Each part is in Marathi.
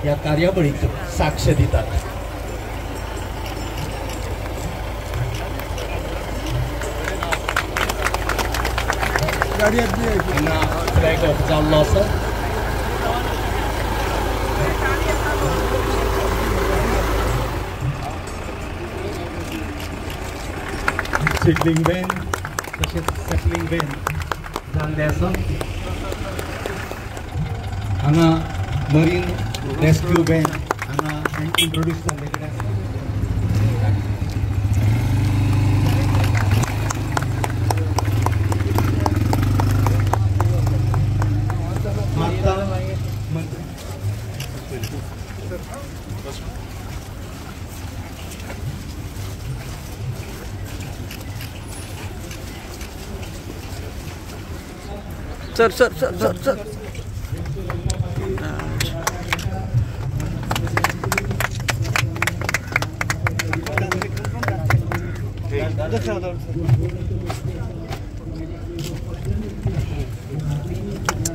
या कार्यावळीक साक्ष दितात. फ्लॅग ऑफ जाल्लो आसा. सिडलिंग वॅन तशेंच सेटलिंग वॅन जाल्ले आसा. हांगा मरीन रेस्क्यू वॅन हांगा इंट्रोड्यूस जाल्ले कडेन आसा. Sir sir sir sir sir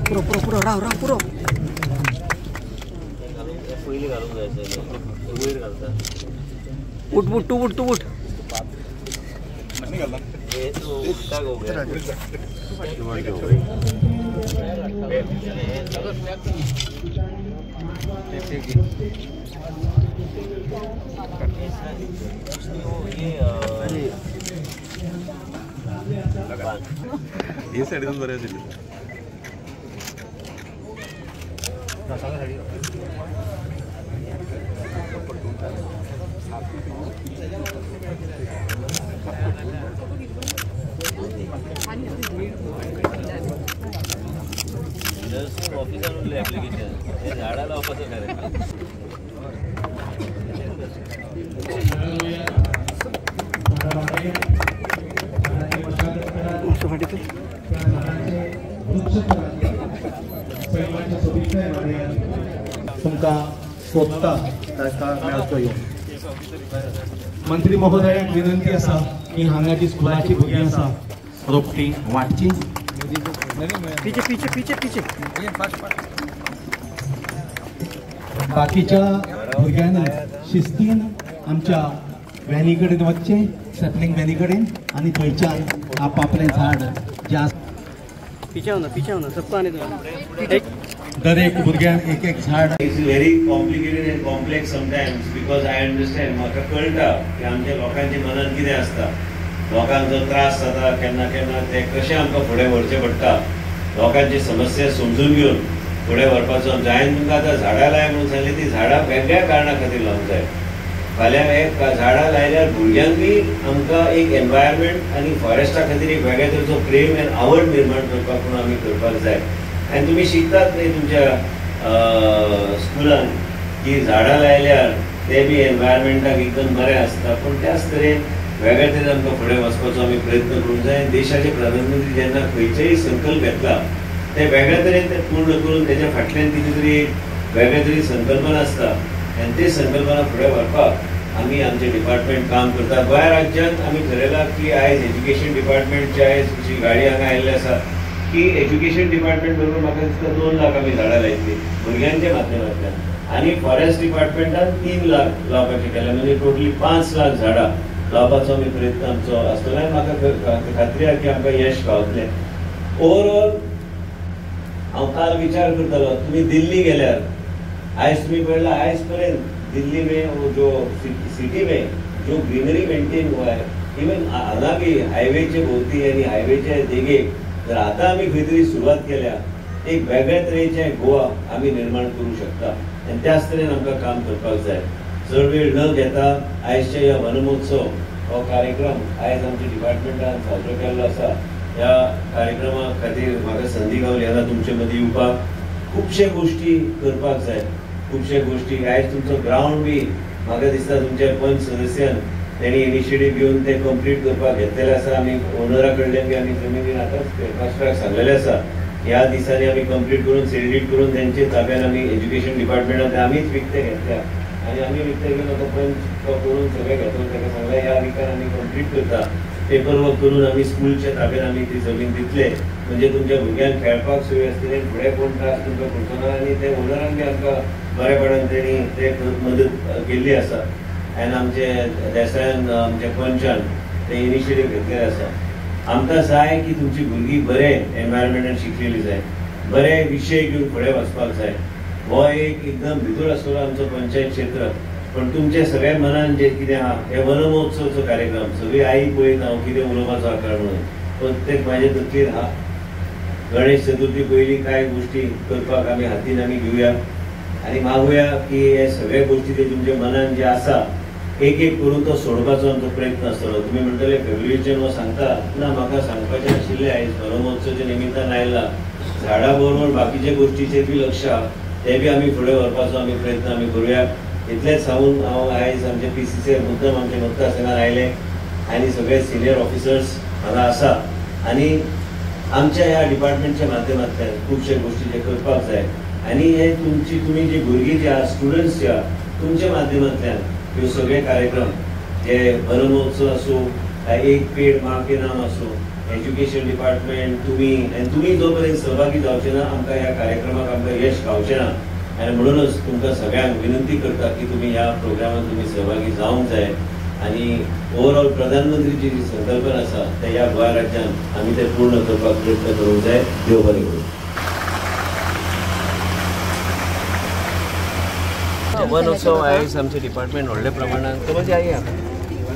पुरो पुरो पुरो राव राव पुरो पहिली घालून जायचं वयर घालता. उठ उठ तू उठ तू उठ. हे तो उठता हो गया. ये साइड बरे दिली. ऑफिस आणून ऍप्लिकेशन झाडाला वापस करायचं. तुमकां सोदता ताका मेळचो ह्यो. मंत्री महोदयाक विनंती आसा की हांगा जी स्कुलाची भुरगीं आसा रोखटी वाटची. पीछे पीछे पीछे पीछे. बाकीच्या भुरग्यांनी शिस्तीन आमच्या व्हॅनी कडेन वचचें, सेटलिंग व्हॅनी कडेन, आनी थंयच्यान आपापलें झाड ज्या पीछे होना सबको आने दो. एक दरेक भुरग्याक एक एक झाड. It's very complicated and complex sometimes because I understand. म्हाका कळटा की आमच्या लोकांच्या मनात कितें आसता. लोकांक जो त्रास जाता केन्ना केन्ना ते कशें आमकां फुडें व्हरचें पडटा. लोकांची समस्या समजून घेवन फुडें व्हरपाचो. हांवें तुमकां आतां झाडां लाय म्हणून सांगली. ती झाडां वेगळ्या कारणां खातीर लावंक जाय. फाल्यां एक झाडां लायल्यार भुरग्यांकूय आमकां एक एनवायरमेंट आनी फॉरेस्टा खातीर एक वेगळ्या तरेचो प्रेम आनी आवड निर्माण करपाक म्हणून आमी करपाक जाय. आनी तुमी शिकतात न्ही तुमच्या स्कुलान की झाडां लायल्यार ते बी एनवायरमेंटाक एकदम बरें आसता. पूण त्याच तरेन वेगळ्या तरेन आमकां फुडें वचपाचो आमी प्रयत्न करूंक जाय. देशाचे प्रधानमंत्री जेन्ना खंयचेय संकल्प घेतला ते वेगळ्या तरेन ते पूर्ण करून तेच्या फाटल्यान कितें तरी वेगळ्या तरेन संकल्पना आसता आनी ते संकल्पना फुडें व्हरपाक आमी आमचे डिपार्टमेंट काम करता. गोंय राज्यांत आमी थारायलां की आयज एज्युकेशन डिपार्टमेंटची आयज जी गाडी हांगा आयिल्ली आसा की एज्युकेशन डिपार्टमेंट बरोबर म्हाका दिसता 2 लाख आमी झाडां लायतली भुरग्यांच्या माध्यमांतल्यान. आनी फॉरेस्ट डिपार्टमेंटान 3 लाख लावपाचें केलें. म्हणजे टोटली 5 लाख झाडां लावपाचो आमी प्रयत्न आमचो आसतलो. आनी म्हाका खात्री आसा की आमकां यश गावतलें. ओवरऑल हांव काल विचार करतालो. तुमी दिल्ली गेल्यार आयज तुमी पळयलां आयज पर्यंत दिल्ली में जो सिटी में जो ग्रीनरी मेंटेन हुआ है इवन हांगा बी हायवेचे भोवती आनी हायवेच्या देगेक जर आतां आमी खंय तरी सुरवात केल्या एक वेगळ्या तरेचें गोवा आमी निर्माण करूं शकता. आनी त्याच तरेन आमकां काम करपाक जाय. चड वेळ न घेता आयजच्या ह्या वनमहोत्सव हो कार्यक्रम आयज आमच्या डिपार्टमेंटान साजरो केल्लो आसा. ह्या कार्यक्रमा खातीर म्हाका संदी गावली आतां तुमचे मदीं येवपाक. खुबशे गोश्टी करपाक जाय. खुबशे गोश्टी आयज तुमचो ग्रावंड बी म्हाका दिसता तुमच्या पंच सदस्यान तेणी इनिशिएटीव घेवन ते कंप्लीट करपाक घेतलेले आसा. आमी ओनरा कडल्यान बी आमी जमिनीन आतांच फास्ट्रॅक सांगलेले आसा. ह्या दिसांनी आमी कंप्लीट करून सेलिडेट करून तेंचे ताब्यान आमी एज्युकेशन डिपार्टमेंटान आमीच विकते घेतल्या आनी आमी विकते गेलो तो पंच तो करून सगळें घेतलो ताका सांगलें ह्या विकान आमी कंप्लीट करता पेपर वर्क करून आमी स्कूलच्या ताब्यात आमी ती जमीन दितले म्हणजे तुमच्या भुरग्यांक खेळपाक सोय आसतली फुडें कोण त्रास तुमकां पडचो ना आनी ते ओनरान बी आमकां बरेपणान तेणी ते मदत केल्ली आसा आनी आमचे देसायान आमच्या पंचान ते इनिशिएटीव घेतलेले आसा आमकां जाय की तुमची भुरगीं बरे एनवायरमेंटान शिकलेली जाय बरे विशय घेवन फुडें वचपाक जाय हो एक एकदम भितूर आसलो आमचो पंचायत क्षेत्र पण तुमच्या सगळ्या मनान जे कितें आहा हे वन महोत्सवचो कार्यक्रम सगळी आई पळयता हांव कितें उलोवपाचो आकार म्हणून प्रत्येक म्हाजे तकलेर आहा गणेश चतुर्थी पयलीं कांय गोश्टी करपाक आमी हातीन आमी घेवया आनी मागुया की हे सगळे गोश्टी ते तुमच्या मनान जे आसा एक एक करून तो सोडपाचो आमचो प्रयत्न आसतलो तुमी म्हणटले फेब्रुवारीच्यान हो सांगता ना म्हाका सांगपाचें आशिल्लें आयज वन महोत्सवच्या निमित्तान आयला झाडां बरोबर बाकीचे गोश्टीचेर बी लक्ष आहा ते बी आमी फुडें व्हरपाचो आमी प्रयत्न आमी करुया इतलेंच सांगून हांव आयज आमचे PCCF मुद्दम आमचे मतदारसंघात आयले आनी सगळे सिनियर ऑफिसर्स हांगा आसा आनी आमच्या ह्या डिपार्टमेंटच्या माध्यमांतल्यान खुबशे गोश्टी जे करपाक जाय आनी हे तुमी जी भुरगीं जे आहा स्टुडंट्स जे आहा तुमच्या माध्यमांतल्यान ह्यो सगळे कार्यक्रम जे वन महोत्सव आसूं एक पेड माँ के नाम आसूं एज्युकेशन डिपार्टमेंट तुमी जो पर्यंत सहभागी जावचे ना आमकां ह्या कार्यक्रमाक आमकां यश गावचें ना आनी म्हणूनच तुमकां सगळ्यांक विनंती करता की तुमी ह्या प्रोग्रामात तुमी सहभागी जावंक जाय आनी ओवरऑल प्रधानमंत्रीची जी संकल्पना आसा ते ह्या गोंय राज्यांत आमी ते पूर्ण करपाक प्रयत्न करूंक जाय देव बरें करूं वन उत्सव आयज आमचे डिपार्टमेंट व्हडल्या प्रमाणात कमलजी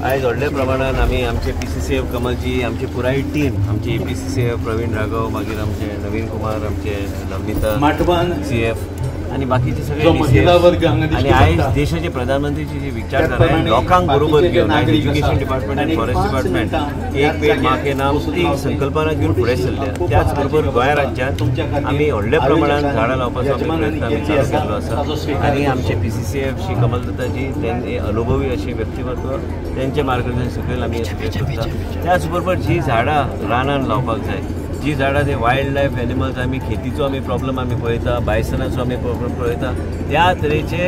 आयज व्हडल्या प्रमाणात आमी आमचे PCCF कमलजी आमची पुराय टीम आमची APCCF प्रवीण राघव मागीर आमचे नवीन कुमार आमचे नवनीता माटवान CF आणि बाकीचे सगळे आणि आयज देशाचे प्रधानमंत्रीची जी विचारधारा आहे लोकांक बरोबर घेऊन एज्युकेशन डिपार्टमेंट आणि फॉरेस्ट डिपार्टमेंट एक पेड माँ के नाम ही संकल्पना घेऊन फुडें सरल्या त्याच बरोबर गोंय राज्यांत आमी व्हडल्या प्रमाणात झाडां लावपाचो प्रयत्न आमी चालू केल्लो आसा आनी आमचे PCCF श्री कमलदत्ताजी त्यांनी अनुभवी अशी व्यक्तिमत्व त्यांचे मार्गदर्शन सकयल आमी करता त्याच बरोबर जी झाडां रानान लावपाक जाय जी झाडां ते वायल्ड लायफ एनिमल्स आमी खेतीचो आमी प्रॉब्लम आमी पळयता बायसनाचो आमी प्रॉब्लम पळयता त्या तरेचे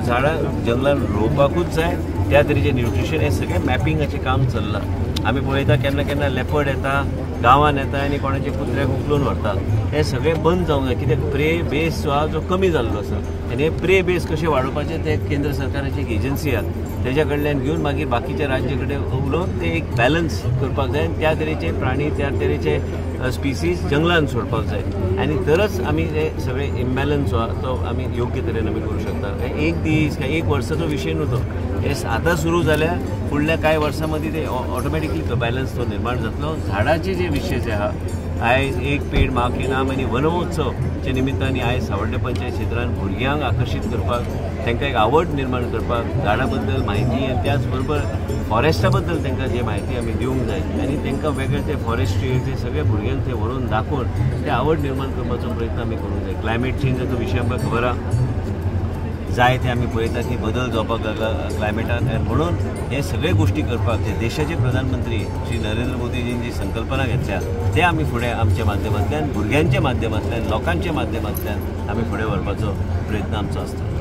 झाडां जंगलान रोवपाकूच जाय त्या तरेचे न्यूट्रिशन हे सगळें मॅपिंगाचें काम चल्लां आमी पळयता केन्ना केन्ना लेपर्ड येता गांवांत येता आनी कोणाचे कुत्र्याक उखलून व्हरतात हे सगळें बंद जावंक जाय कित्याक प्रे बेस जो आहा तो कमी जाल्लो आसा आनी हे प्रे बेस कशें वाडोवपाचे ते केंद्र सरकाराची एक एजन्सी आहा तेज्या कडल्यान घेवन मागीर बाकीच्या राज्या कडेन उलोवन ते एक बॅलन्स करपाक जाय आनी त्या तरेचे प्राणी त्या तरेचे स्पिसीज जंगलान सोडपाक जाय आनी तरच आमी हे सगळे इम्बॅलन्स जो आहा तो आमी योग्य तरेन आमी करूं शकता एक दीस काय एक वर्साचो विशय न्हू तो हे आतां सुरू जाल्यार फुडल्या कांय वर्सां मदीं ते ऑटोमॅटिकली तो बॅलन्स तो निर्माण जातलो झाडाचे जे विशय जे आहा आयज एक पेड माँ के नाम आनी वन महोत्सवचे निमित्तान आयज सावड्डे पंचायत क्षेत्रांत भुरग्यांक आकर्शीत करपाक तांकां एक आवड निर्माण करपाक झाडां बद्दल म्हायती आनी त्याच बरोबर फॉरेस्टा बद्दल तांकां जी म्हायती आमी दिवंक जाय आनी तांकां वेगळे ते फॉरेस्ट्रीचे सगळे भुरग्यांक ते व्हरून दाखोवन ते आवड निर्माण करपाचो प्रयत्न आमी करूंक जाय क्लायमेट चेंजाचो विशय आमकां खबर आहा जाय ते आमी पळयता की बदल जावपाक लागला क्लायमेटान म्हणून हे सगळे गोश्टी करपाक जे देशाचे प्रधानमंत्री श्री नरेंद्र मोदीजीन जी संकल्पना घेतल्या ते आमी फुडें आमच्या माध्यमांतल्यान भुरग्यांच्या माध्यमांतल्यान लोकांच्या माध्यमांतल्यान आमी फुडें व्हरपाचो प्रयत्न आमचो आसता